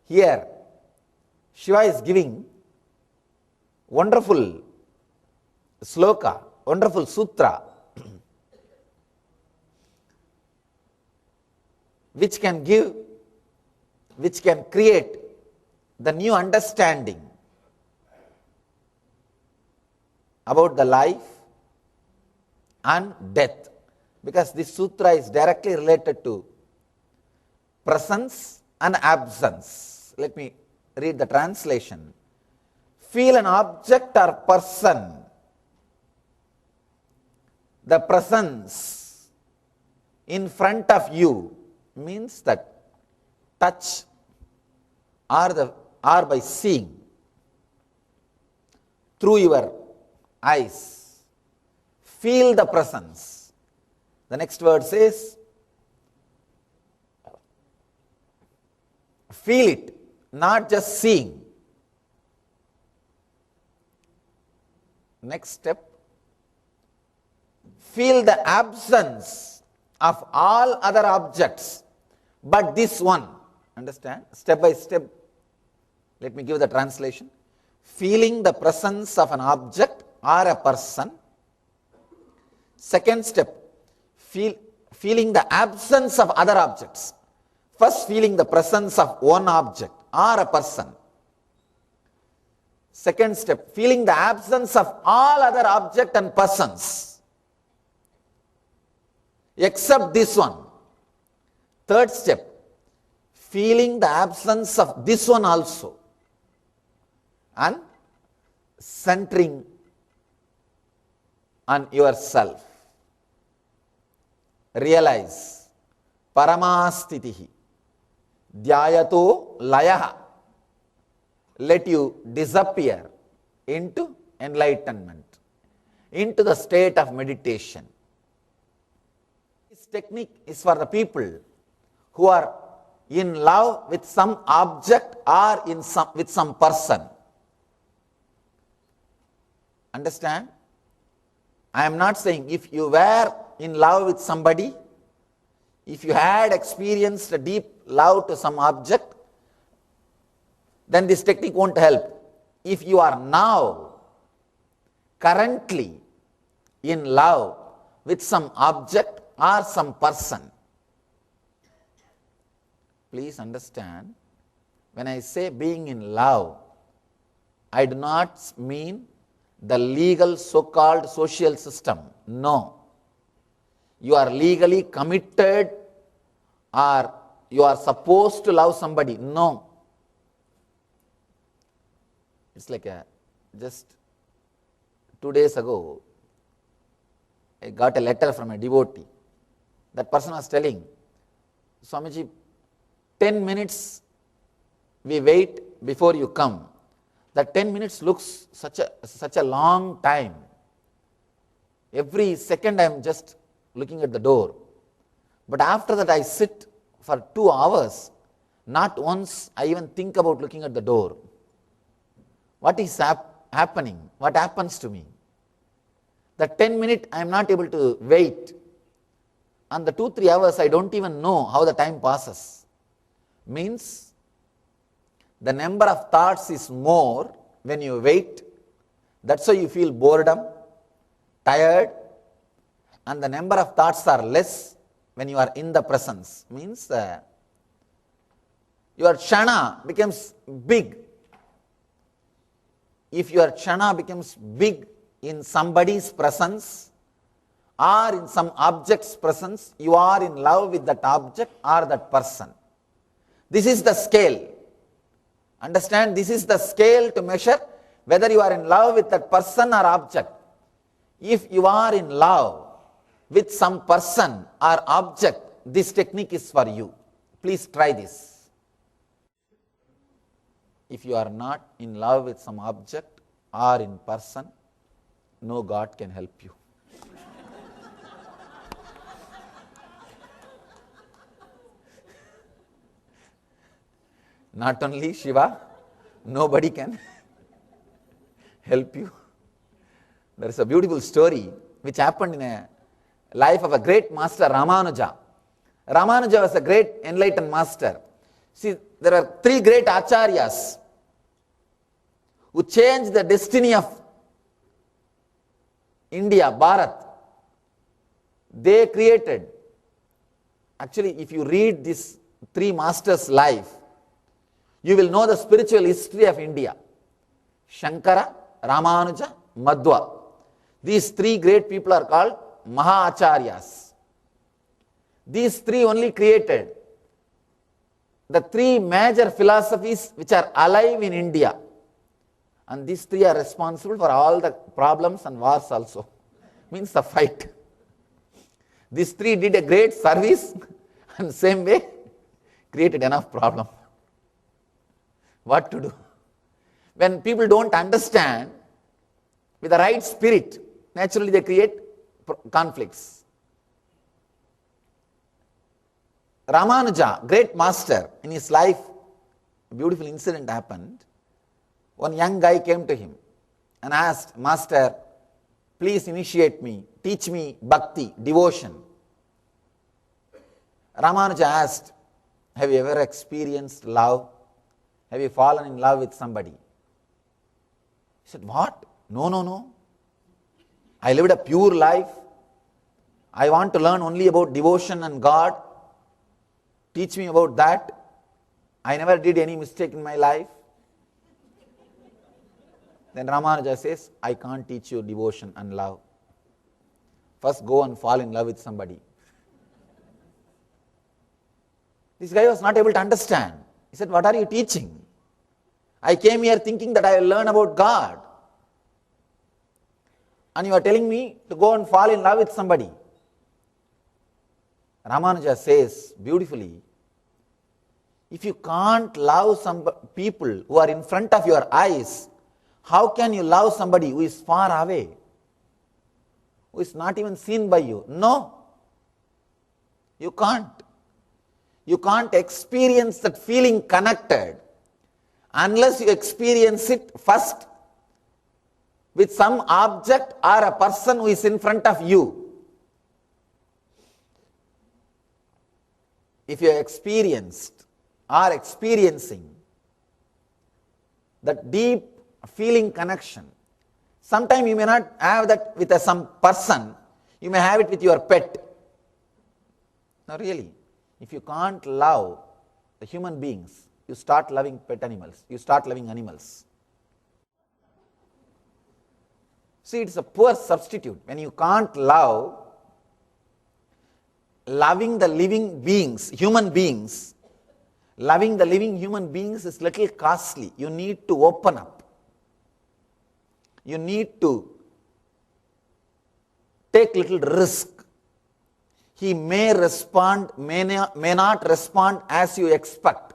Here, Shiva is giving wonderful sloka, wonderful sutra, which can create the new understanding about the life and death, because this sutra is directly related to presence and absence. Let me read the translation. Feel an object or person. The presence in front of you means that touch or by seeing through your eyes. Feel the presence. The next word says, feel it, not just seeing. Next step, feel the absence of all other objects but this one. Understand? Step by step. Let me give the translation. Feeling the presence of an object or a person. Second step, feeling the absence of other objects. First, feeling the presence of one object or a person. Second step, feeling the absence of all other objects and persons, except this one. Third step, feeling the absence of this one also, and centering on yourself. Realize, paramastitihi, dhyayato layaha. Let you disappear into enlightenment, into the state of meditation. This technique is for the people who are in love with some object or with some person. Understand? I am not saying if you were in love with somebody, if you had experienced a deep love to some object, then this technique won't help. If you are now currently in love with some object or some person, please understand, when I say being in love, I do not mean the legal so-called social system. No. You are legally committed or you are supposed to love somebody. No. It's like just 2 days ago, I got a letter from a devotee. That person was telling, Swamiji, 10 minutes we wait before you come. That 10 minutes looks such a long time. Every second I am just looking at the door. But after that I sit for 2 hours. Not once I even think about looking at the door. What is happening? What happens to me? The 10 minutes I am not able to wait. And the 2-3 hours I don't even know how the time passes. Means the number of thoughts is more when you wait. That's why you feel boredom, tired. And the number of thoughts are less when you are in the presence. Means your kshana becomes big. If your kshana becomes big in somebody's presence or in some object's presence, you are in love with that object or that person. This is the scale. Understand? This is the scale to measure whether you are in love with that person or object. If you are in love with some person or object, this technique is for you. Please try this. If you are not in love with some object or in person, no God can help you. Not only Shiva, nobody can help you. There is a beautiful story which happened in a life of a great master, Ramanuja. Ramanuja was a great enlightened master. See, there are three great acharyas who changed the destiny of India, Bharat. They created, actually if you read these three masters' life, you will know the spiritual history of India. Shankara, Ramanuja, Madhva. These three great people are called Mahacharyas. These three only created the three major philosophies which are alive in India. And these three are responsible for all the problems and wars also. Means the fight. These three did a great service and same way created enough problem. What to do? When people don't understand with the right spirit, naturally they create conflicts. Ramanuja, great master, in his life, a beautiful incident happened. One young guy came to him and asked, Master, please initiate me, teach me bhakti, devotion. Ramanuja asked, have you ever experienced love? Have you fallen in love with somebody? He said, what? No. I lived a pure life. I want to learn only about devotion and God. Teach me about that. I never did any mistake in my life. Then Ramanuja says, I can't teach you devotion and love. First go and fall in love with somebody. This guy was not able to understand. He said, what are you teaching? I came here thinking that I will learn about God. And you are telling me to go and fall in love with somebody. Ramanuja says beautifully, if you can't love some people who are in front of your eyes, how can you love somebody who is far away, who is not even seen by you? No, you can't. You can't experience that feeling connected unless you experience it first with some object or a person who is in front of you. If you have experienced or experiencing that deep feeling connection, sometimes you may not have that with some person, you may have it with your pet. No, really, if you can't love the human beings, you start loving pet animals, you start loving animals. See, it's a poor substitute. When you can't love, loving the living beings, human beings, loving the living human beings is little costly. You need to open up. You need to take little risk. He may respond, may not respond as you expect.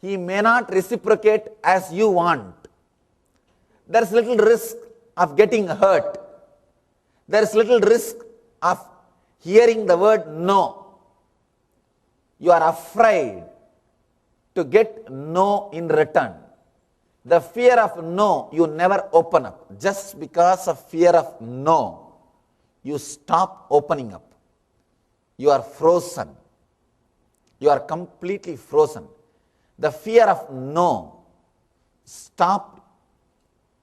He may not reciprocate as you want. There is little risk of getting hurt. There is little risk of hearing the word no. You are afraid to get no in return. The fear of no, you never open up. Just because of fear of no, you stop opening up. You are frozen. You are completely frozen. The fear of no stopped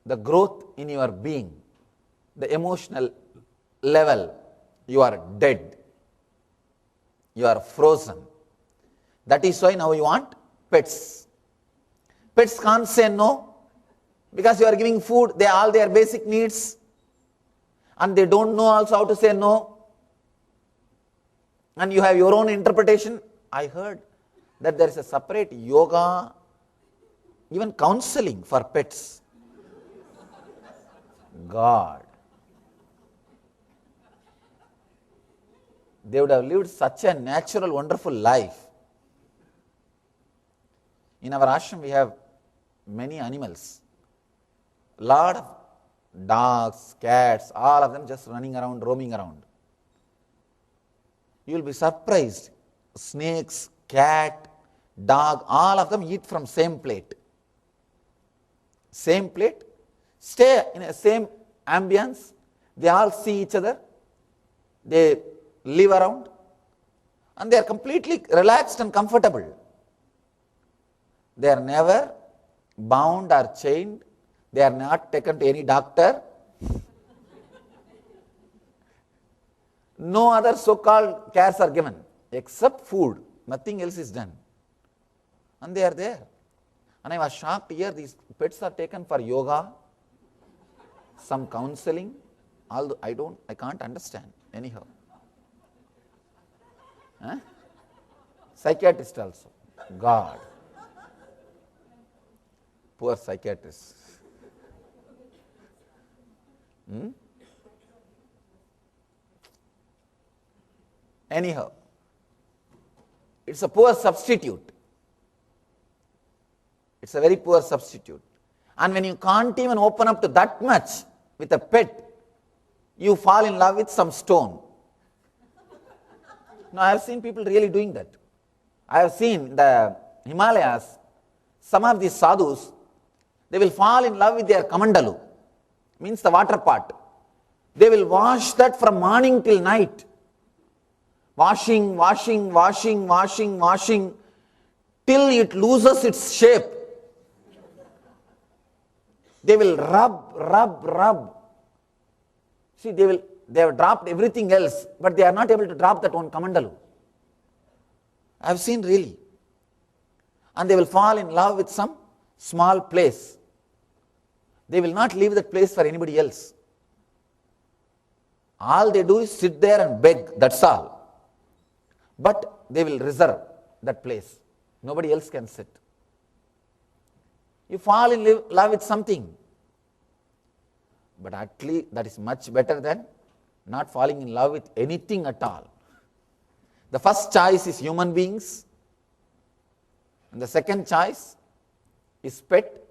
the growth in your being, the emotional level. You are dead. You are frozen. That is why now you want pets. Pets can't say no because you are giving food, all their basic needs, and they don't know also how to say no. And you have your own interpretation. I heard that there is a separate yoga, even counseling for pets. God. They would have lived such a natural, wonderful life. In our ashram, we have many animals. Lot of dogs, cats, all of them just running around, roaming around. You will be surprised. Snakes, cat, dog, all of them eat from same plate. Same plate, stay in a same ambience. They all see each other. They live around. And they are completely relaxed and comfortable. They are never bound or chained. They are not taken to any doctor. No other so-called cares are given except food. Nothing else is done. And they are there. And I was shocked here, these pets are taken for yoga, some counseling, although I can't understand anyhow. Huh? Psychiatrist also. God. Poor psychiatrist. Anyhow, it's a poor substitute. It's a very poor substitute. And when you can't even open up to that much with a pet, you fall in love with some stone. Now, I have seen people really doing that. I have seen the Himalayas, some of these sadhus, they will fall in love with their kamandalu, means the water pot. They will wash that from morning till night. Washing, till it loses its shape. They will rub. See, they have dropped everything else, but they are not able to drop that one kamandalu. I have seen really. And they will fall in love with some small place. They will not leave that place for anybody else. All they do is sit there and beg, that's all. But they will reserve that place. Nobody else can sit. You fall in love with something. But actually, that is much better than not falling in love with anything at all. The first choice is human beings. And the second choice is pet.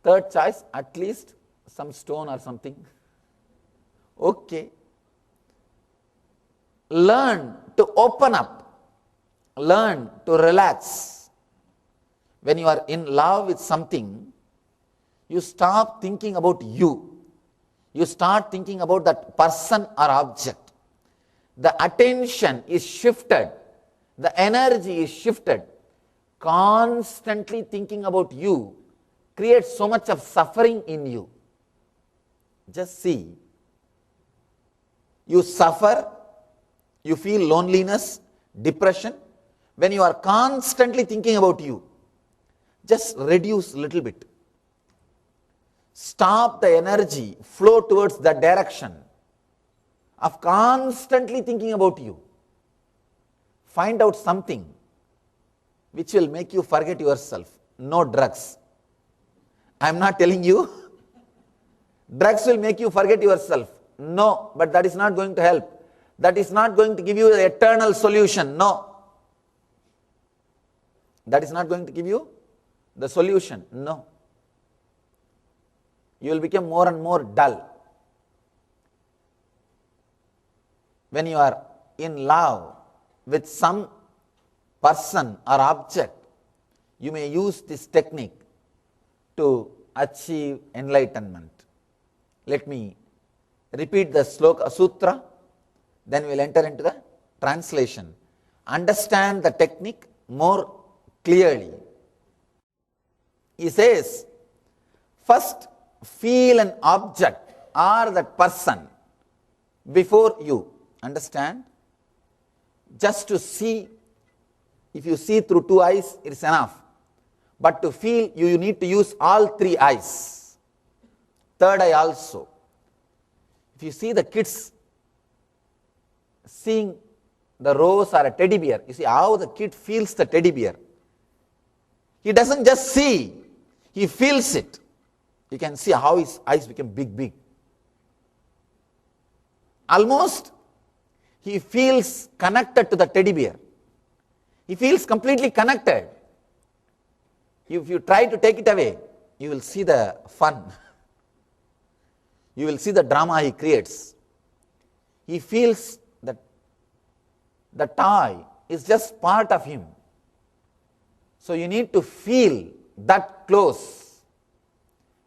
Third choice, at least some stone or something. Okay. Learn to open up. Learn to relax. When you are in love with something, you stop thinking about you. You start thinking about that person or object. The attention is shifted. The energy is shifted. Constantly thinking about you creates so much of suffering in you. Just see. You suffer, you feel loneliness, depression, when you are constantly thinking about you. Just reduce a little bit. Stop the energy, flow towards that direction of constantly thinking about you. Find out something which will make you forget yourself. No drugs. I am not telling you. Drugs will make you forget yourself. No, but that is not going to help. That is not going to give you the eternal solution. No. That is not going to give you the solution. No. You will become more and more dull. When you are in love with some person or object, you may use this technique to achieve enlightenment. Let me repeat the sloka sutra, then we will enter into the translation. Understand the technique more clearly. He says, first feel an object or that person before you. Understand? Just to see, if you see through two eyes, it is enough. But to feel, you need to use all three eyes. Third eye also. If you see the kids seeing the rose or a teddy bear, you see how the kid feels the teddy bear. He doesn't just see, he feels it. You can see how his eyes become big. Almost he feels connected to the teddy bear. He feels completely connected. If you try to take it away, you will see the fun. You will see the drama he creates. He feels that the toy is just part of him. So you need to feel that close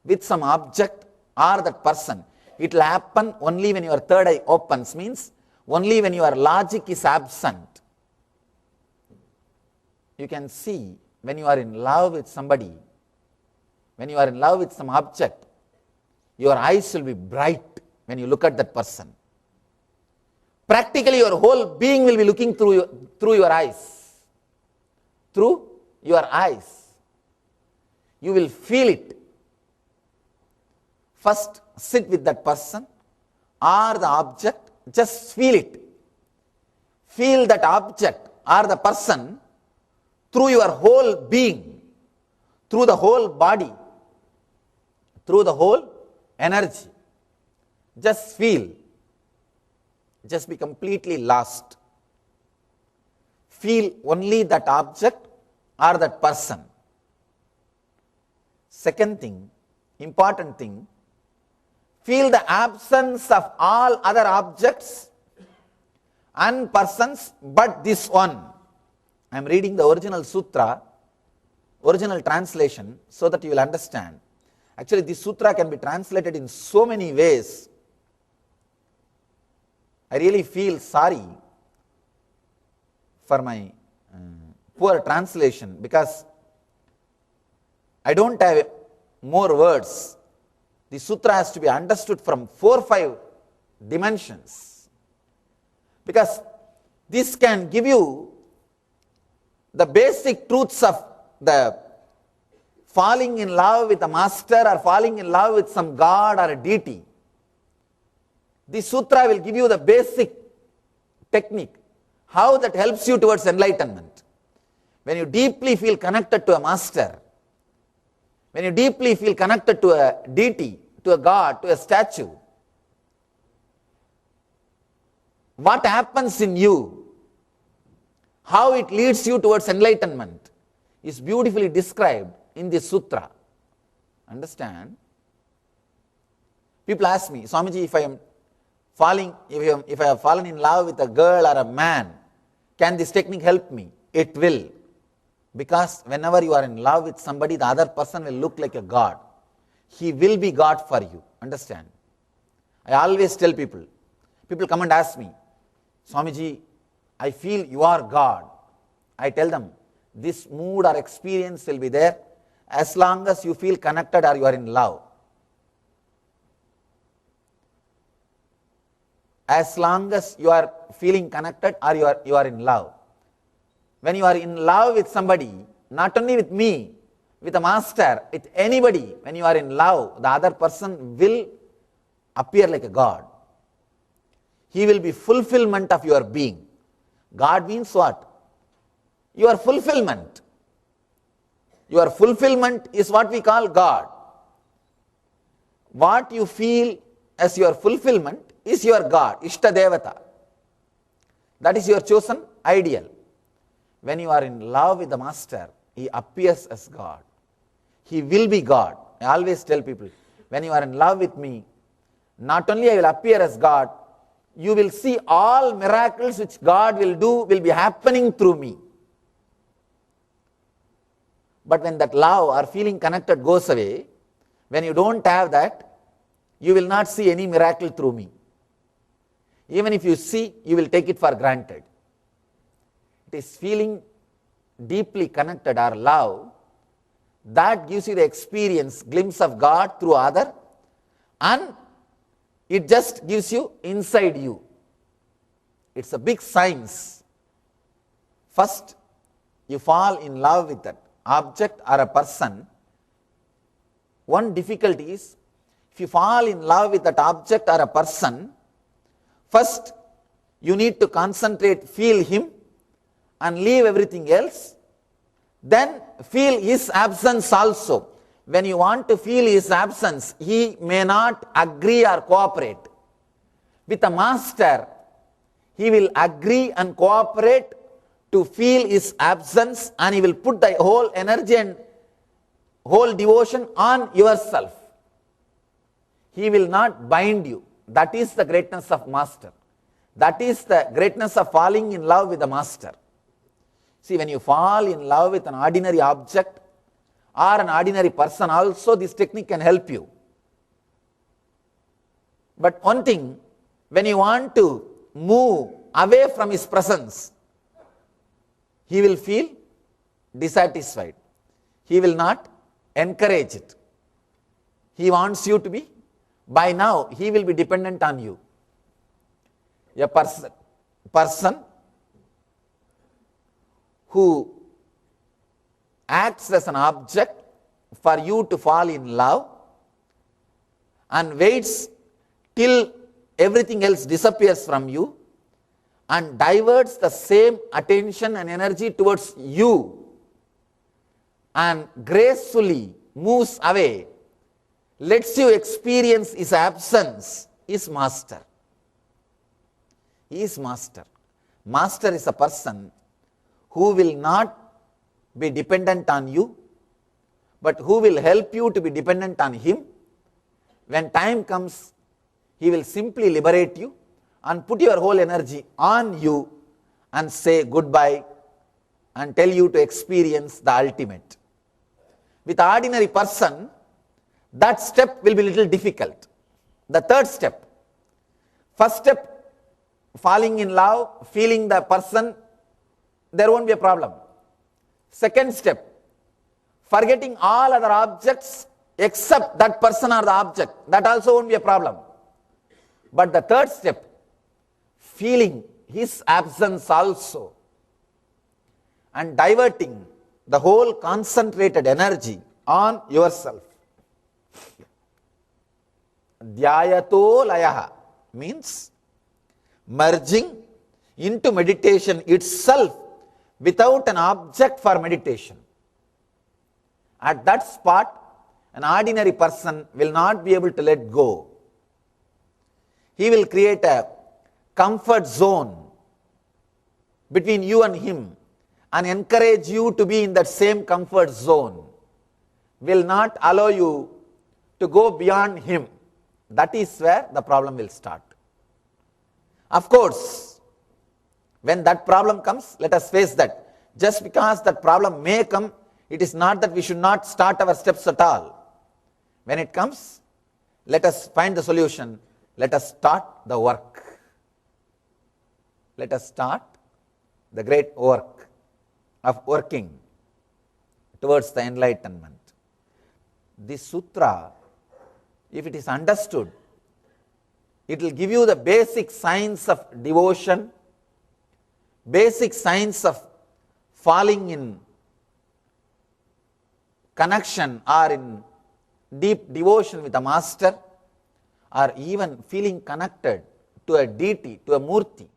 with some object or that person. It will happen only when your third eye opens, means only when your logic is absent. You can see when you are in love with somebody, when you are in love with some object, your eyes will be bright when you look at that person. Practically your whole being will be looking through your eyes. Through your eyes. You will feel it. First, sit with that person or the object, just feel it. Feel that object or the person through your whole being, through the whole body, through the whole energy. Just feel. Just be completely lost. Feel only that object or that person. Second thing, important thing, feel the absence of all other objects and persons but this one. I am reading the original sutra, original translation, so that you will understand. Actually, this sutra can be translated in so many ways. I really feel sorry for my poor translation, because I don't have more words. The sutra has to be understood from 4 or 5 dimensions, because this can give you the basic truths of the falling in love with a master or falling in love with some god or a deity. The sutra will give you the basic technique, how that helps you towards enlightenment. When you deeply feel connected to a master, when you deeply feel connected to a deity, to a god, to a statue, what happens in you, how it leads you towards enlightenment, is beautifully described in this sutra. Understand? People ask me, Swamiji, if I have fallen in love with a girl or a man, can this technique help me? It will. Because whenever you are in love with somebody, the other person will look like a god. He will be God for you. Understand? I always tell people come and ask me, Swamiji, I feel you are God. I tell them, this mood or experience will be there as long as you feel connected or you are in love. As long as you are feeling connected or you are in love. When you are in love with somebody, not only with me, with a master, with anybody, when you are in love, the other person will appear like a god. He will be fulfillment of your being. God means what? Your fulfillment. Your fulfillment is what we call God. What you feel as your fulfillment is your God, Ishta Devata. That is your chosen ideal. When you are in love with the master, he appears as God. He will be God. I always tell people, when you are in love with me, not only I will appear as God, you will see all miracles which God will do will be happening through me. But when that love or feeling connected goes away, when you don't have that, you will not see any miracle through me. Even if you see, you will take it for granted. It is feeling deeply connected or love that gives you the experience, glimpse of God through other, and it just gives you inside you. It's a big science. First, you fall in love with that object or a person. One difficulty is, if you fall in love with that object or a person, first you need to concentrate, feel him, and leave everything else. Then feel his absence also. When you want to feel his absence, he may not agree or cooperate. With a master, he will agree and cooperate to feel his absence, and he will put the whole energy and whole devotion on yourself. He will not bind you. That is the greatness of master. That is the greatness of falling in love with the master. See, when you fall in love with an ordinary object or an ordinary person also, this technique can help you. But one thing, when you want to move away from his presence, he will feel dissatisfied, he will not encourage it. He wants you to be, by now he will be dependent on you. A person who acts as an object for you to fall in love and waits till everything else disappears from you and diverts the same attention and energy towards you and gracefully moves away, lets you experience his absence, is master. He is master. Master is a person who will not be dependent on you, but who will help you to be dependent on him. When time comes, he will simply liberate you and put your whole energy on you and say goodbye and tell you to experience the ultimate. With an ordinary person, that step will be a little difficult. The third step, first step, falling in love, feeling the person, there won't be a problem. Second step, forgetting all other objects except that person or the object, that also won't be a problem. But the third step, feeling his absence also and diverting the whole concentrated energy on yourself. Dhyayato layaha means merging into meditation itself without an object for meditation. At that spot, an ordinary person will not be able to let go. He will create a comfort zone between you and him and encourage you to be in that same comfort zone. Will not allow you to go beyond him. That is where the problem will start. Of course, when that problem comes, let us face that. Just because that problem may come, it is not that we should not start our steps at all. When it comes, let us find the solution. Let us start the work. Let us start the great work of working towards the enlightenment. This sutra, if it is understood, it will give you the basic signs of devotion, basic signs of falling in connection or in deep devotion with a master, or even feeling connected to a deity, to a murti.